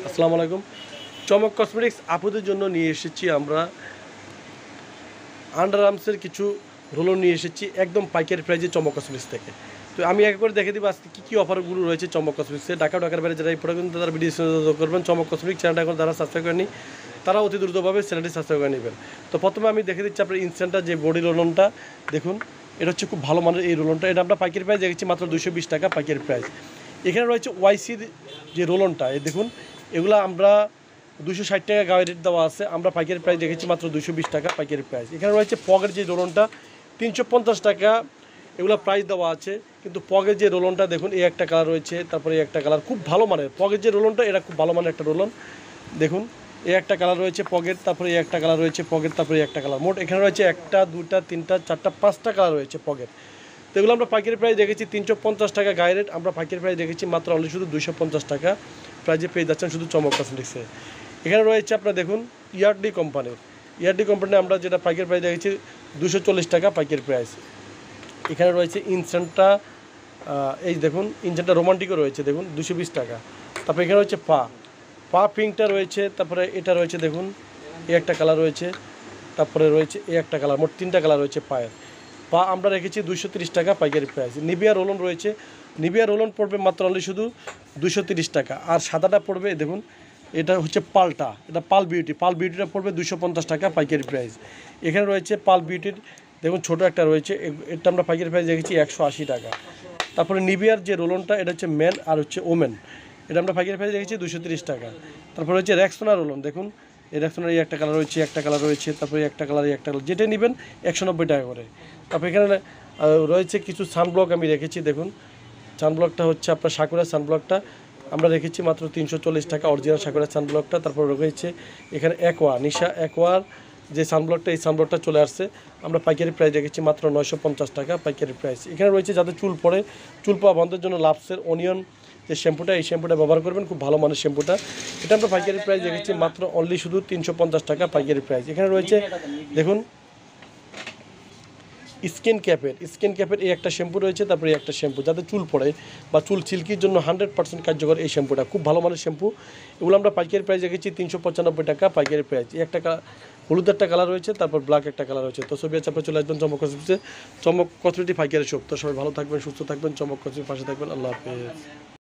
আসসালামু আলাইকুম। চমক কসমেটিক্স আপুদের জন্য নিয়ে এসেছি আমরা আন্ডার আর্মসের কিছু রোলন নিয়ে এসেছি একদম পাইকারি প্রাইজে চমক কসমেটিক্স থেকে। তো আমি এক করে দেখে দিব আজকে কী কী অফারগুলো রয়েছে চমক কসমেটিক্সে। ঢাকার বাইরে যারা এই প্রোডাক্ট তারা ভিডিও করবেন। চমক কসমেটিক্স চ্যানেলটা এখন যারা সাবস্ক্রাইব করেনি তারা অতি দ্রুতভাবে চ্যানেলটি সাবস্ক্রাইব করে নেবেন। তো প্রথমে আমি দেখে দিচ্ছি আপনার ইনস্ট্যান্টটা যে বডি রোলনটা দেখুন, এটা হচ্ছে খুব ভালো মানের এই রোলনটা। এটা আমরা পাইকারি প্রাইস দেখেছি মাত্র 220 টাকা পাইকারি প্রাইস। এখানে রয়েছে ওয়াইসির যে রোলনটা, এই দেখুন এগুলো আমরা 260 টাকা গায়ে রেট দেওয়া আছে, আমরা পাইকারি প্রাইস দেখেছি মাত্র 220 টাকা পাইকারি প্রাইস। এখানে রয়েছে পগের যে রোলনটা 350 টাকা এগুলো প্রাইস দেওয়া আছে, কিন্তু পগের যে রোলনটা দেখুন এই একটা কালার রয়েছে, তারপরে এই একটা কালার খুব ভালো মানের পগের যে রোলনটা, এটা খুব ভালো মানের একটা রোলন। দেখুন এই একটা কালার রয়েছে পগের, তারপরে এই একটা কালার রয়েছে পগের, তারপরে একটা কালার, মোট এখানে রয়েছে একটা দুটা তিনটা চারটা পাঁচটা কালার রয়েছে পগের। তো এগুলো আমরা পাইকারি প্রাইস দেখেছি 350 টাকা গায়ে রেট, আমরা পাইকারি প্রাইস দেখেছি মাত্র অনলি শুধু 250 টাকা প্রাইজে পেয়ে যাচ্ছেন শুধু চমক কসমেটিক্সে। এখানে রয়েছে আপনার দেখুন ইয়ার্ডলি কোম্পানি আমরা যেটা পাইকারি প্রাইস দেখেছি 240 টাকা পাইকারি প্রাইস। এখানে রয়েছে ইনস্ট্যান্টটা, এই দেখুন ইনস্ট্যান্টটা রোমান্টিকও রয়েছে দেখুন 220 টাকা। তারপরে এখানে রয়েছে পা পিঙ্কটা রয়েছে, তারপরে এটা রয়েছে দেখুন এই একটা কালার রয়েছে, তারপরে রয়েছে এই একটা কালার, মোট তিনটা কালার রয়েছে পায়ের। পা আমরা রেখেছি 230 টাকা পাইকারি প্রাইস। নিভিয়া রোলন রয়েছে, নিভিয়া রোলন পড়বে মাত্র অনলি শুধু 230 টাকা। আর সাদাটা পড়বে দেখুন, এটা হচ্ছে পালটা, এটা পাল বিউটিটা পড়বে 250 টাকা পাইকারি প্রাইস। এখানে রয়েছে পাল বিউটির দেখুন ছোটো একটা রয়েছে, এটা আমরা পাইকারি প্রাইস দেখেছি 180 টাকা। তারপরে নিভিয়ার যে রোলনটা এটা হচ্ছে মেন আর হচ্ছে ওমেন, এটা আমরা পাইকারি প্রাইস দেখেছি 230 টাকা। তারপরে হচ্ছে রেক্সোনা রোলন দেখুন, এই রেক্সোনার এই একটা কালার রয়েছে, একটা কালার রয়েছে, তারপরে একটা কালার যেটা নেবেন 190 টাকা করে। তারপরে এখানে রয়েছে কিছু সানব্লক আমি রেখেছি দেখুন, সানব্লকটা হচ্ছে আপনার সাকুরা সানব্লকটা আমরা রেখেছি মাত্র 340 টাকা অরিজিনাল সাকুরা সানব্লকটা। তারপর রয়েছে এখানে নিশা অ্যাকোয়ার যে সানব্লকটা, এই সানব্লকটা চলে আসছে, আমরা পাইকারি প্রাইস রেখেছি মাত্র 950 টাকা পাইকারি প্রাইস। এখানে রয়েছে যাদের চুল পড়ে, চুল পাওয়া বন্ধের জন্য লাভসের অনিয়ন যে শ্যাম্পুটা, এই শ্যাম্পুটা ব্যবহার করবেন, খুব ভালো মানের শ্যাম্পুটা। এটা আমরা পাইকারি প্রাইস রেখেছি মাত্র অনলি শুধু 350 টাকা পাইকারি প্রাইস। এখানে রয়েছে দেখুন স্কিন ক্যাপের এই একটা শ্যাম্পু রয়েছে, তারপরে একটা শ্যাম্পু যাদের চুল পড়ে বা চুল সিল্কির জন্য 100% কার্যকর এই শ্যাম্পুটা, খুব ভালো মানের শ্যাম্পু। এগুলো আমরা পাইকারি প্রাইস রেখেছি 395 টাকা পাইকারি প্রাইস। এই একটা হলুদ একটা কালার রয়েছে, তারপর ব্ল্যাক একটা কালার রয়েছে। তো ছবি আছে, আপনারা চলে আসবেন চমক কসমেটিক্সে, চমক কসমেটিক্স পাইকারি শপ। তো সবাই ভালো থাকবেন, সুস্থ থাকবেন, চমক কসমেটিক্স পাশে থাকবেন। আল্লাহ হাফেজ।